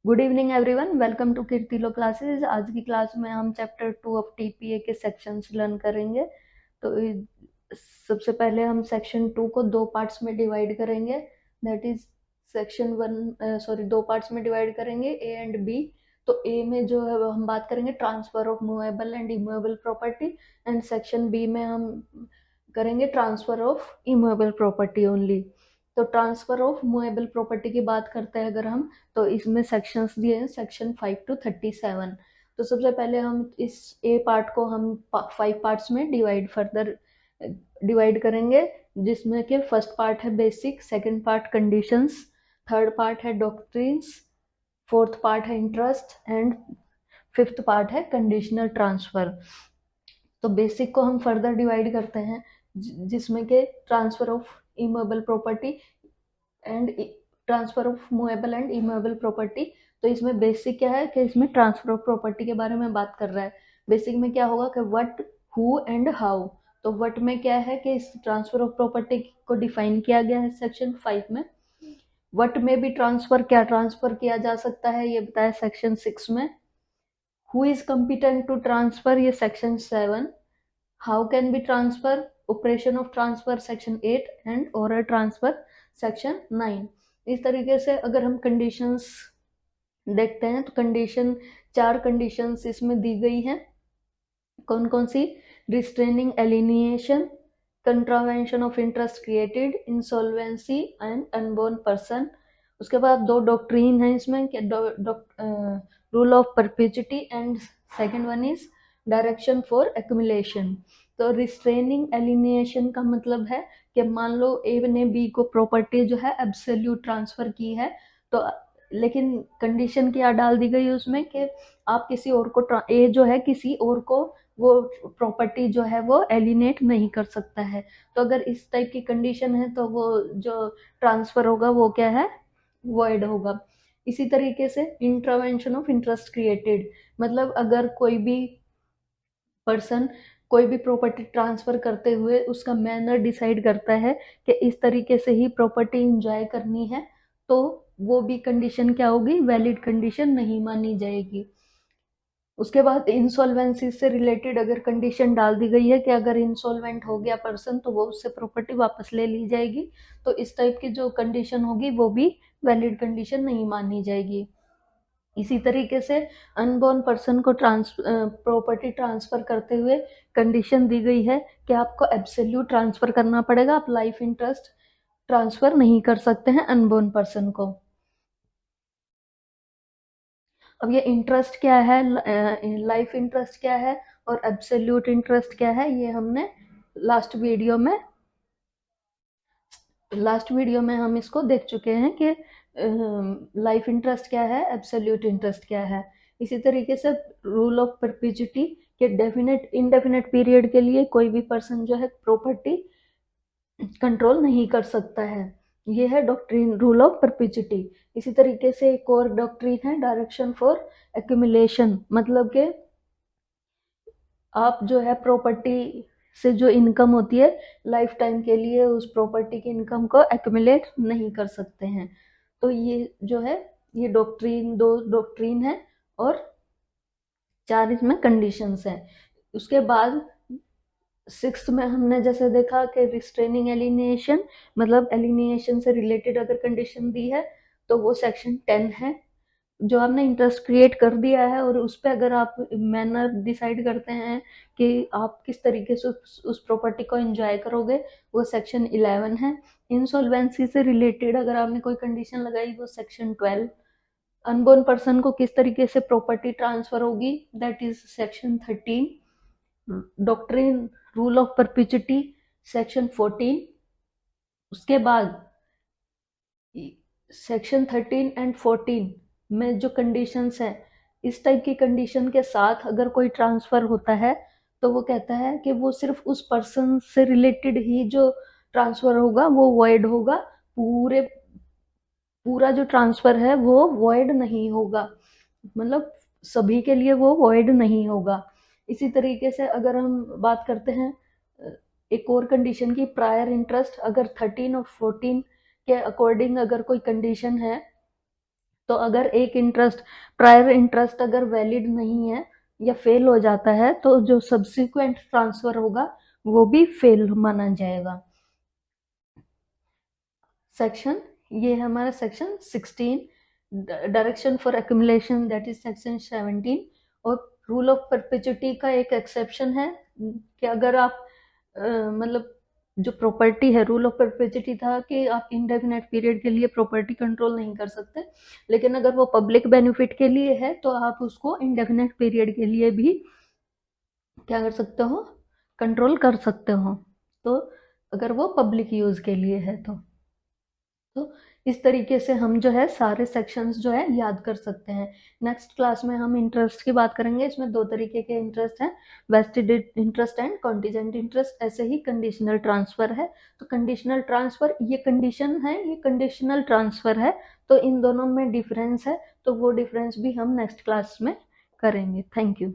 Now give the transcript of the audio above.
Good evening everyone, welcome to Kirtilo classes. आज की class में हम चैप्टर 2 ऑफ टीपीए के सेक्शंस लर्न करेंगे। तो सबसे पहले हम सेक्शन 2 को दो पार्ट्स में डिवाइड करेंगे। दैट इज सेक्शन 1 दो पार्ट्स में डिवाइड करेंगे, ए एंड बी। तो ए में जो है वो हम बात करेंगे transfer of movable and immovable property, and section B में हम करेंगे transfer of immovable property only. तो ट्रांसफर ऑफ मूवेबल प्रॉपर्टी की बात करते हैं अगर हम, तो इसमें सेक्शंस दिए हैं सेक्शन 5 to 37। तो सबसे पहले हम इस ए पार्ट को हम 5 पार्ट्स में डिवाइड करेंगे, जिसमें कि फर्स्ट पार्ट है basic, second part conditions, third part है डॉक्ट्रिन्स, फोर्थ पार्ट है इंटरेस्ट एंड फिफ्थ पार्ट है कंडीशनल ट्रांसफर। तो बेसिक को हम फर्दर डिवाइड करते हैं, जिसमें के transfer of immovable property and transfer of movable and immovable property. तो इसमें बेसिक क्या है कि इसमें ट्रांसफर ऑफ प्रॉपर्टी के बारे में बात कर रहा है। बेसिक में क्या होगा कि व्हाट, हु एंड हाउ। तो व्हाट में क्या है कि इस ट्रांसफर ऑफ प्रॉपर्टी को डिफाइन किया गया है सेक्शन 5 में। व्हाट में भी ट्रांसफर, क्या ट्रांसफर किया जा सकता है, ये बताया सेक्शन 6 में। Who is competent to transfer, ये section 7। How can be transfer, operation of transfer section 8 and oral transfer section 9। इस तरीके से अगर हम कंडीशंस देखते हैं तो चार कंडीशंस इसमें दी गई हैं। कौन कौन सी? Restraining alienation, contravention of interest created, insolvency and unborn person. उसके बाद दो डॉक्ट्रीन है इसमें, rule of perpetuity and second one is direction for accumulation. तो रिस्ट्रेनिंग एलिनिएशन का मतलब है कि मान लो ए ने बी को प्रॉपर्टी जो है एब्सोल्यूट ट्रांसफर की है, तो लेकिन कंडीशन क्या डाल दी गई उसमें कि आप किसी और को, ए जो है किसी और को वो प्रॉपर्टी जो है वो एलिनेट नहीं कर सकता है। तो अगर इस टाइप की कंडीशन है तो वो जो ट्रांसफर होगा वो क्या है, वॉइड होगा। इसी तरीके से इंटरवेंशन ऑफ इंटरेस्ट क्रिएटेड, मतलब अगर कोई भी पर्सन कोई भी प्रॉपर्टी ट्रांसफर करते हुए उसका मैनर डिसाइड करता है कि इस तरीके से ही प्रॉपर्टी इंजॉय करनी है, तो वो भी कंडीशन क्या होगी, वैलिड कंडीशन नहीं मानी जाएगी। उसके बाद इंसॉल्वेंसी से रिलेटेड अगर कंडीशन डाल दी गई है कि अगर इंसॉल्वेंट हो गया पर्सन तो वो उससे प्रॉपर्टी वापस ले ली जाएगी, तो इस टाइप की जो कंडीशन होगी वो भी वैलिड कंडीशन नहीं मानी जाएगी। इसी तरीके से अनबॉर्न पर्सन को प्रॉपर्टी ट्रांसफर करते हुए कंडीशन दी गई है कि आपको एब्सोल्यूट ट्रांसफर करना पड़ेगा, आप लाइफ इंटरेस्ट ट्रांसफर नहीं कर सकते हैं अनबॉर्न पर्सन को। अब ये इंटरेस्ट क्या है, लाइफ इंटरेस्ट क्या है और एब्सोल्यूट इंटरेस्ट क्या है, ये हमने लास्ट वीडियो में हम इसको देख चुके हैं कि लाइफ इंटरेस्ट क्या है, एब्सोल्यूट इंटरेस्ट क्या है। इसी तरीके से रूल ऑफ परपेचुइटी के डेफिनेट इंडेफिनेट पीरियड के लिए कोई भी पर्सन जो है प्रॉपर्टी कंट्रोल नहीं कर सकता है, ये है डॉक्ट्रिन रूल ऑफ परपेचुइटी। इसी तरीके से एक और डॉक्ट्रिन है डायरेक्शन फॉर एक्यूमुलेशन, मतलब कि आप जो है प्रॉपर्टी से जो इनकम होती है लाइफ टाइम के लिए उस प्रॉपर्टी की इनकम को एक्यूमुलेट नहीं कर सकते हैं। तो ये जो है ये दो डॉक्ट्रिन है और चार इसमें कंडीशंस हैं। उसके बाद सिक्स्थ में हमने जैसे देखा कि रिस्ट्रेनिंग एलिनिएशन, मतलब एलिनिएशन से रिलेटेड अगर कंडीशन दी है तो वो सेक्शन 10 है। जो आपने इंटरेस्ट क्रिएट कर दिया है और उस पर अगर आप मैनर डिसाइड करते हैं कि आप किस तरीके से उस प्रॉपर्टी को एंजॉय करोगे, वो सेक्शन 11 है। इंसॉल्वेंसी से रिलेटेड अगर आपने कोई कंडीशन लगाई, वो सेक्शन 12। अनबोर्न पर्सन को किस तरीके से प्रॉपर्टी ट्रांसफर होगी, that is section 13। Doctrine rule of perpetuity section 14। उसके बाद सेक्शन 13 एंड 14 में जो कंडीशंस हैं, इस टाइप की कंडीशन के साथ अगर कोई ट्रांसफर होता है तो वो कहता है कि वो सिर्फ उस पर्सन से रिलेटेड ही जो ट्रांसफर होगा वो वॉइड होगा, पूरा जो ट्रांसफर है वो वॉइड नहीं होगा, मतलब सभी के लिए वो वॉइड नहीं होगा। इसी तरीके से अगर हम बात करते हैं एक और कंडीशन की, प्रायर इंटरेस्ट, अगर 13 और 14 के अकॉर्डिंग अगर कोई कंडीशन है तो अगर एक इंटरेस्ट, प्रायर इंटरेस्ट अगर वैलिड नहीं है या फेल हो जाता है तो जो सब्सिक्वेंट ट्रांसफर होगा वो भी फेल माना जाएगा। सेक्शन, ये है हमारा section 16, direction for accumulation, that is section 17। और रूल ऑफ परपेचुइटी का एक एक्सेप्शन है कि अगर आप मतलब जो प्रॉपर्टी है, रूल ऑफ परपेचुइटी था कि आप इंडेफिनेट पीरियड के लिए प्रॉपर्टी कंट्रोल नहीं कर सकते, लेकिन अगर वो पब्लिक बेनिफिट के लिए है तो आप उसको इंडेफिनेट पीरियड के लिए भी क्या कर सकते हो, कंट्रोल कर सकते हो, तो अगर वो पब्लिक यूज के लिए है तो इस तरीके से हम जो है सारे सेक्शंस जो है याद कर सकते हैं। नेक्स्ट क्लास में हम इंटरेस्ट की बात करेंगे। इसमें दो तरीके के इंटरेस्ट हैं, vested interest and contingent interest. ऐसे ही कंडीशनल ट्रांसफर है, तो कंडीशनल ट्रांसफर ये कंडीशन है, ये कंडीशनल ट्रांसफर है, तो इन दोनों में डिफरेंस है, तो वो डिफरेंस भी हम नेक्स्ट क्लास में करेंगे। Thank you.